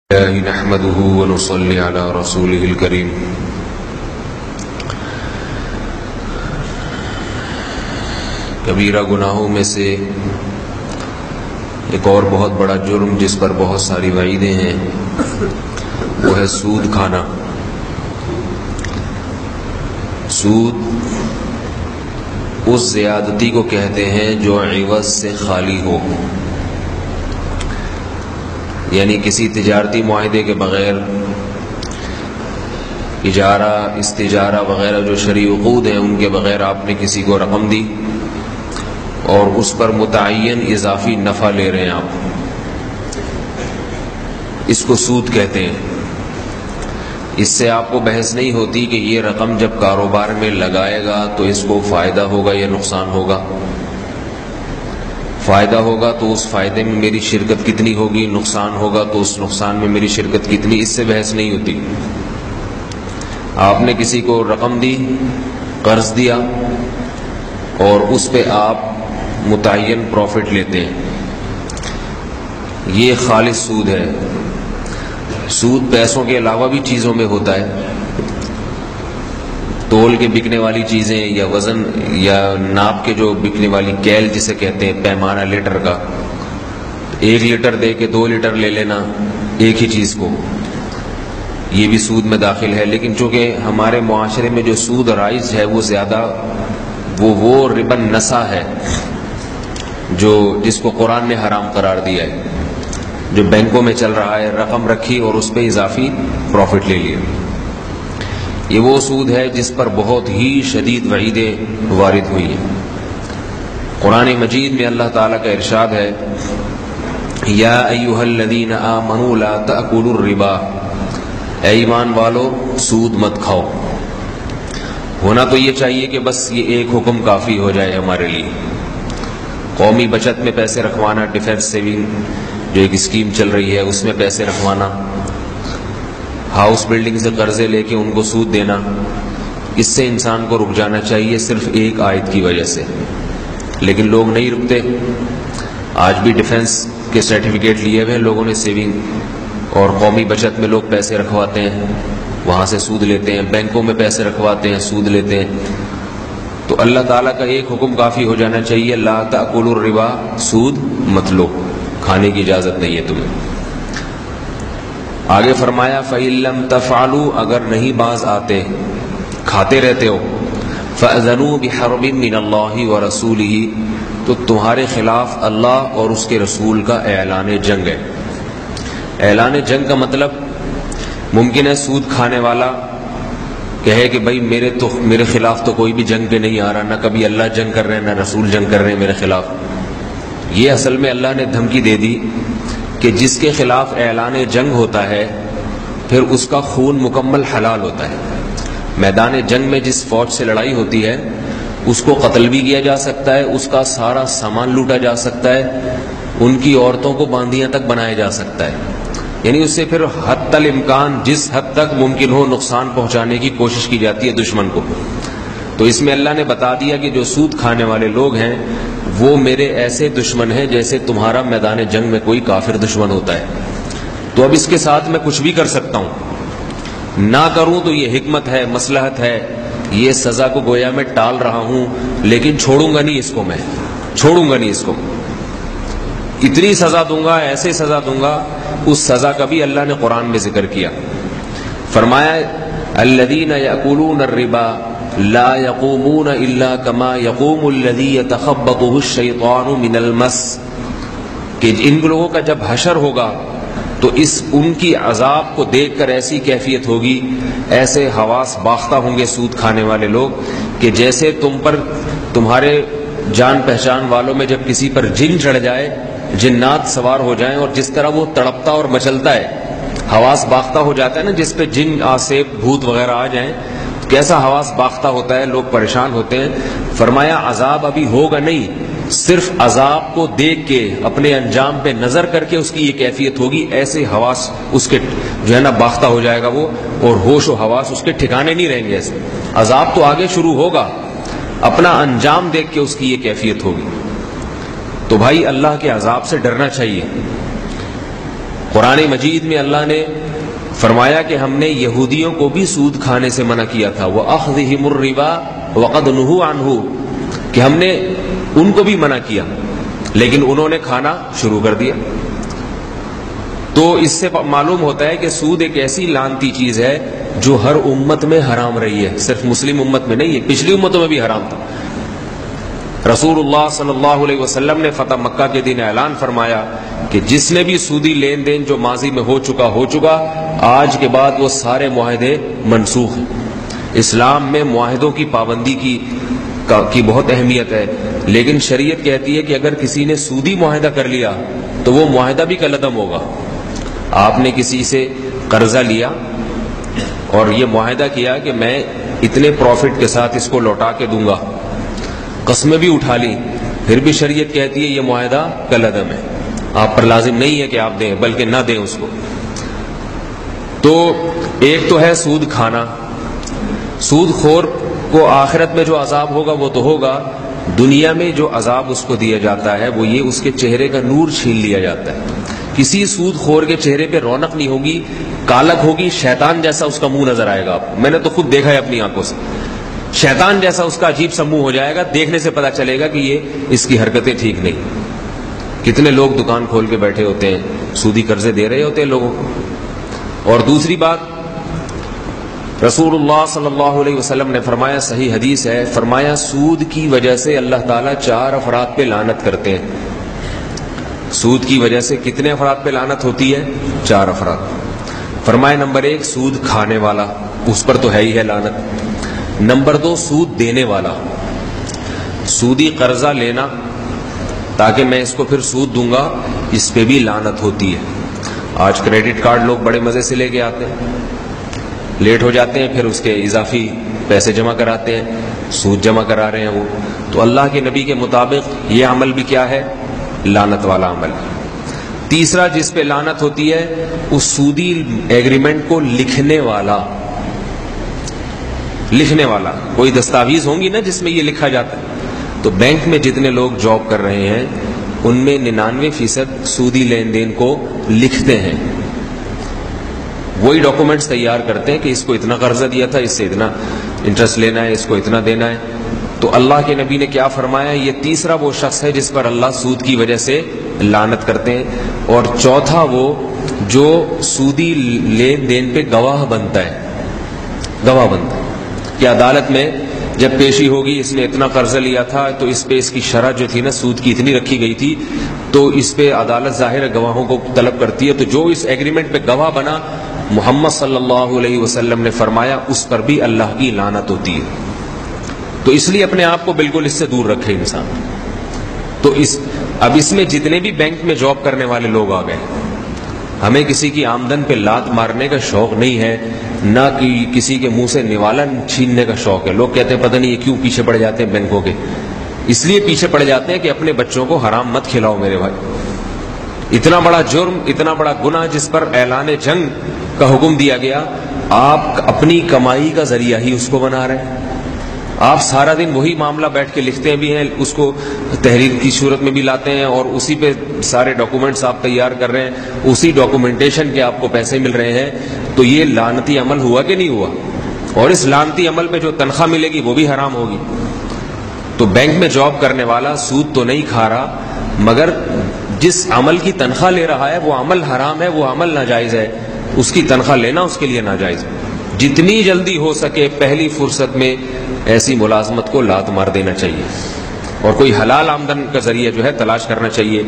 نحمده ونصلي على رسوله الكريم کبیرہ گناہوں میں سے ایک اور بہت بڑا جرم جس پر بہت ساری وعیدیں ہیں وہ ہے سود کھانا۔ سود اس زیادتی کو کہتے ہیں جو عوض سے خالی ہو، یعنی کسی تجارتی معاہدے کے بغیر اجارہ، استجارہ وغیرہ جو شرعی عقود ہیں ان کے بغیر آپ نے کسی کو رقم دی اور اس پر متعین اضافی نفع لے رہے ہیں آپ، اس کو سود کہتے ہیں۔ اس سے آپ کو بحث نہیں ہوتی کہ یہ رقم جب کاروبار میں لگائے گا تو اس کو فائدہ ہوگا یا نقصان ہوگا۔ فائدہ ہوگا تو اس فائدے میں میری شرکت کتنی ہوگی، نقصان ہوگا تو اس نقصان میں میری شرکت کتنی، اس سے بحث نہیں ہوتی۔ آپ نے کسی کو رقم دی، قرض دیا اور اس پہ آپ متعین پروفٹ لیتے ہیں، یہ خالص سود ہے۔ سود پیسوں کے علاوہ بھی چیزوں میں ہوتا ہے، تول کے بکنے والی چیزیں یا وزن یا ناپ کے جو بکنے والی کیل جسے کہتے ہیں، پیمانہ لیٹر کا، 1 لیٹر دے کے 2 لیٹر لے لینا ایک ہی چیز کو، یہ بھی سود میں داخل ہے۔ لیکن چونکہ ہمارے معاشرے میں جو سود رائج ہے وہ زیادہ وہ ربا نسا ہے جس کو قرآن نے حرام قرار دیا ہے، جو بینکوں میں چل رہا ہے، رقم رکھی اور اس پہ اضافی پروفٹ لے لیا۔ یہ وہ سود ہے جس پر بہت ہی شدید وعیدیں وارد ہوئی ہیں۔ قرآن مجید میں اللہ تعالیٰ کا ارشاد ہے، یا ایھا الذین آمنوا لا تأکلوا الربا، اے ایمان والو سود مت کھاؤ۔ ہونا تو یہ چاہیے کہ بس یہ ایک حکم کافی ہو جائے ہمارے لیے۔ قومی بچت میں پیسے رکھوانا، ڈیفنس سیونگ جو ایک اسکیم چل رہی ہے اس میں پیسے رکھوانا، ہاؤس بلڈنگ سے قرضے لے کے ان کو سود دینا، اس سے انسان کو رک جانا چاہیے صرف ایک آیت کی وجہ سے۔ لیکن لوگ نہیں رکتے، آج بھی ڈیفنس کے سرٹیفکیٹ لیے ہوئے لوگوں نے سیونگ، اور قومی بچت میں لوگ پیسے رکھواتے ہیں، وہاں سے سود لیتے ہیں، بینکوں میں پیسے رکھواتے ہیں، سود لیتے ہیں۔ تو اللہ تعالیٰ کا ایک حکم کافی ہو جانا چاہیے، لا تأکلوا الربا، سود مت لو، کھانے کی اجازت نہیں ہے تمہیں۔ آگے فرمایا فَإِن لَّمْ تَفْعَلُوا، اگر نہیں باز آتے، کھاتے رہتے ہو، فَأْذَنُوا بِحَرْبٍ مِّنَ اللَّهِ وَرَسُولِهِ، تو تمہارے خلاف اللہ اور اس کے رسول کا اعلان جنگ ہے۔ اعلان جنگ کا مطلب ممکن ہے سود کھانے والا کہے کہ بھائی میرے خلاف تو کوئی بھی جنگ پہ نہیں آ رہا، نہ کبھی اللہ جنگ کر رہے ہیں نہ رسول جنگ کر رہے ہیں میرے خلاف۔ یہ اصل میں اللہ نے دھمکی دے دی کہ جس کے خلاف اعلان جنگ ہوتا ہے پھر اس کا خون مکمل حلال ہوتا ہے۔ میدان جنگ میں جس فوج سے لڑائی ہوتی ہے اس کو قتل بھی کیا جا سکتا ہے، اس کا سارا سامان لوٹا جا سکتا ہے، ان کی عورتوں کو باندیاں تک بنایا جا سکتا ہے، یعنی اس سے پھر حتی الامکان جس حد تک ممکن ہو نقصان پہنچانے کی کوشش کی جاتی ہے دشمن کو۔ تو اس میں اللہ نے بتا دیا کہ جو سود کھانے والے لوگ ہیں وہ میرے ایسے دشمن ہیں جیسے تمہارا میدان جنگ میں کوئی کافر دشمن ہوتا ہے۔ تو اب اس کے ساتھ میں کچھ بھی کر سکتا ہوں، نہ کروں تو یہ حکمت ہے، مصلحت ہے، یہ سزا کو گویا میں ٹال رہا ہوں، لیکن چھوڑوں گا نہیں اس کو، میں چھوڑوں گا نہیں اس کو، اتنی سزا دوں گا، ایسے سزا دوں گا۔ اس سزا کا بھی اللہ نے قرآن میں ذکر کیا، فرمایا الذین یأکلون الربا لا یقومون الا کما یقوم الذی یتخبطہ الشیطان من المس، کہ ان لوگوں کا جب حشر ہوگا تو ان کی عذاب کو دیکھ کر ایسی کیفیت ہوگی، ایسے حواس باختہ ہوں گے سود کھانے والے لوگ کہ جیسے تم پر تمہارے جان پہچان والوں میں جب کسی پر جن چڑھ جائے، جنات سوار ہو جائیں، اور جس طرح وہ تڑپتا اور مچلتا ہے، حواس باختہ ہو جاتا ہے نا، جس پہ جن آسیب بھوت وغیرہ آ جائیں کیسا حواس باختہ ہوتا ہے، لوگ پریشان ہوتے ہیں۔ فرمایا عذاب ابھی ہوگا نہیں، صرف عذاب کو دیکھ کے اپنے انجام پہ نظر کر کے اس کی یہ کیفیت ہوگی، ایسے حواس اس کے جو ہے نا باختہ ہو جائے گا وہ، اور ہوش و حواس اس کے ٹھکانے نہیں رہیں گے۔ ایسے عذاب تو آگے شروع ہوگا، اپنا انجام دیکھ کے اس کی یہ کیفیت ہوگی۔ تو بھائی اللہ کے عذاب سے ڈرنا چاہیے۔ قرآن مجید میں اللہ نے فرمایا کہ ہم نے یہودیوں کو بھی سود کھانے سے منع کیا تھا، وَأَخْذِهِمُ الرِّبَا وَقَدْ نُهُوا عَنْهُ، کہ ہم نے ان کو بھی منع کیا لیکن انہوں نے کھانا شروع کر دیا۔ تو اس سے معلوم ہوتا ہے کہ سود ایک ایسی لعنتی چیز ہے جو ہر امت میں حرام رہی ہے، صرف مسلم امت میں نہیں ہے، پچھلی امتوں میں بھی حرام تھا۔ رسول اللہ صلی اللہ علیہ وسلم نے فتح مکہ کے دن اعلان فرمایا کہ جس نے بھی سودی لین دین جو ماضی میں ہو چکا، آج کے بعد وہ سارے معاہدے منسوخ ہیں۔ اسلام میں معاہدوں کی پابندی کی بہت اہمیت ہے، لیکن شریعت کہتی ہے کہ اگر کسی نے سودی معاہدہ کر لیا تو وہ معاہدہ بھی کالعدم ہوگا۔ آپ نے کسی سے قرضہ لیا اور یہ معاہدہ کیا کہ میں اتنے پروفٹ کے ساتھ اس کو لوٹا کے دوں گا، قسمیں بھی اٹھا لی، پھر بھی شریعت کہتی ہے یہ معاہدہ کالعدم ہے، آپ پر لازم نہیں ہے کہ آپ دیں بلکہ نہ دیں اس کو۔ تو ایک تو ہے سود کھانا، سود خور کو آخرت میں جو عذاب ہوگا وہ تو ہوگا، دنیا میں جو عذاب اس کو دیا جاتا ہے وہ یہ اس کے چہرے کا نور چھین لیا جاتا ہے۔ کسی سود خور کے چہرے پہ رونق نہیں ہوگی، کالک ہوگی، شیطان جیسا اس کا منہ نظر آئے گا۔ میں نے تو خود دیکھا ہے اپنی آنکھوں سے، شیطان جیسا اس کا عجیب سا منہ ہو جائے گا، دیکھنے سے پتا چلے گا کہ یہ اس کی حرکتیں ٹھیک نہیں۔ کتنے لوگ دکان کھول کے بیٹھے ہوتے ہیں، سودی قرضے دے رہے ہوتے ہیں لوگوں کو۔ اور دوسری بات، رسول اللہ صلی اللہ علیہ وسلم نے فرمایا، صحیح حدیث ہے، فرمایا سود کی وجہ سے اللہ تعالیٰ 4 افراد پہ لعنت کرتے ہیں۔ سود کی وجہ سے کتنے افراد پہ لعنت ہوتی ہے؟ 4 افراد۔ فرمایا نمبر 1 سود کھانے والا، اس پر تو ہے ہی ہے لعنت۔ نمبر 2 سود دینے والا، سودی قرضہ لینا تاکہ میں اس کو پھر سود دوں گا، اس پہ بھی لعنت ہوتی ہے۔ آج کریڈٹ کارڈ لوگ بڑے مزے سے لے کے آتے ہیں، لیٹ ہو جاتے ہیں، پھر اس کے اضافی پیسے جمع کراتے ہیں، سود جمع کرا رہے ہیں وہ۔ تو اللہ کے نبی کے مطابق یہ عمل بھی کیا ہے؟ لعنت والا عمل۔ تیسرا جس پہ لعنت ہوتی ہے اس سودی ایگریمنٹ کو لکھنے والا، کوئی دستاویز ہوں گی نا جس میں یہ لکھا جاتا ہے۔ تو بینک میں جتنے لوگ جاب کر رہے ہیں ان میں 99% سودی لین دین کو لکھتے ہیں، وہی ڈاکومنٹس تیار کرتے ہیں کہ اس کو اتنا قرضہ دیا تھا، اس سے اتنا انٹرسٹ لینا ہے، اس کو اتنا دینا ہے۔ تو اللہ کے نبی نے کیا فرمایا؟ یہ تیسرا وہ شخص ہے جس پر اللہ سود کی وجہ سے لعنت کرتے ہیں۔ اور چوتھا وہ جو سودی لین دین پہ گواہ بنتا ہے کہ عدالت میں جب پیشی ہوگی اس نے اتنا قرضہ لیا تھا تو اس پہ اس کی شرح جو تھی نا سود کی اتنی رکھی گئی تھی، تو اس پہ عدالت ظاہر گواہوں کو طلب کرتی ہے۔ تو جو اس ایگریمنٹ پہ گواہ بنا، محمد صلی اللہ علیہ وسلم نے فرمایا اس پر بھی اللہ کی لعنت ہوتی ہے۔ تو اس لیے اپنے آپ کو بالکل اس سے دور رکھے انسان۔ تو اب اس میں جتنے بھی بینک میں جاب کرنے والے لوگ آ گئے، ہمیں کسی کی آمدن پہ لات مارنے کا شوق نہیں ہے، نہ کہ کسی کے منہ سے نوالا چھیننے کا شوق ہے۔ لوگ کہتے ہیں پتہ نہیں یہ کیوں پیچھے پڑ جاتے ہیں بینکوں کے، اس لیے پیچھے پڑ جاتے ہیں کہ اپنے بچوں کو حرام مت کھلاؤ میرے بھائی۔ اتنا بڑا جرم، اتنا بڑا گناہ جس پر اعلان جنگ کا حکم دیا گیا، آپ اپنی کمائی کا ذریعہ ہی اس کو بنا رہے ہیں۔ آپ سارا دن وہی معاملہ بیٹھ کے لکھتے بھی ہیں، اس کو تحریر کی صورت میں بھی لاتے ہیں اور اسی پہ سارے ڈاکومنٹس آپ تیار کر رہے ہیں، اسی ڈاکومنٹیشن کے آپ کو پیسے مل رہے ہیں۔ تو یہ لعنتی عمل ہوا کہ نہیں ہوا؟ اور اس لعنتی عمل پہ جو تنخواہ ملے گی وہ بھی حرام ہوگی۔ تو بینک میں جاب کرنے والا سود تو نہیں کھا رہا، مگر جس عمل کی تنخواہ لے رہا ہے وہ عمل حرام ہے، وہ عمل ناجائز ہے، اس کی تنخواہ لینا اس کے لیے ناجائز ہے۔ جتنی جلدی ہو سکے پہلی فرصت میں ایسی ملازمت کو لات مار دینا چاہیے اور کوئی حلال آمدن کا ذریعہ جو ہے تلاش کرنا چاہیے۔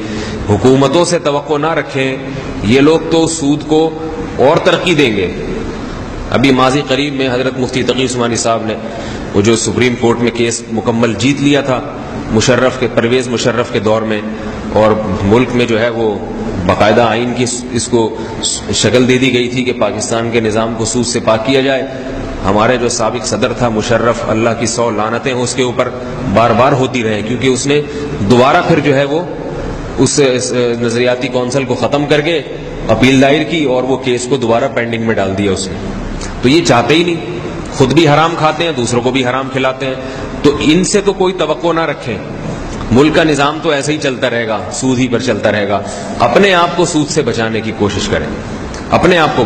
حکومتوں سے توقع نہ رکھیں، یہ لوگ تو سود کو اور ترقی دیں گے۔ ابھی ماضی قریب میں حضرت مفتی تقی عثمانی صاحب نے وہ جو سپریم کورٹ میں کیس مکمل جیت لیا تھا پرویز مشرف کے دور میں، اور ملک میں جو ہے وہ باقاعدہ آئین کی اس کو شکل دے دی گئی تھی کہ پاکستان کے نظام کو سود سے پاک کیا جائے۔ ہمارے جو سابق صدر تھا مشرف، اللہ کی 100 لعنتیں اس کے اوپر بار بار ہوتی رہیں، کیونکہ اس نے دوبارہ پھر جو ہے وہ اس نظریاتی کونسل کو ختم کر کے اپیل دائر کی اور وہ کیس کو دوبارہ پینڈنگ میں ڈال دیا اس نے۔ تو یہ چاہتے ہی نہیں، خود بھی حرام کھاتے ہیں، دوسروں کو بھی حرام کھلاتے ہیں۔ تو ان سے تو کوئی توقع نہ رکھیں، ملک کا نظام تو ایسے ہی چلتا رہے گا، سود ہی پر چلتا رہے گا. اپنے آپ کو سود سے بچانے کی کوشش کریں، اپنے آپ کو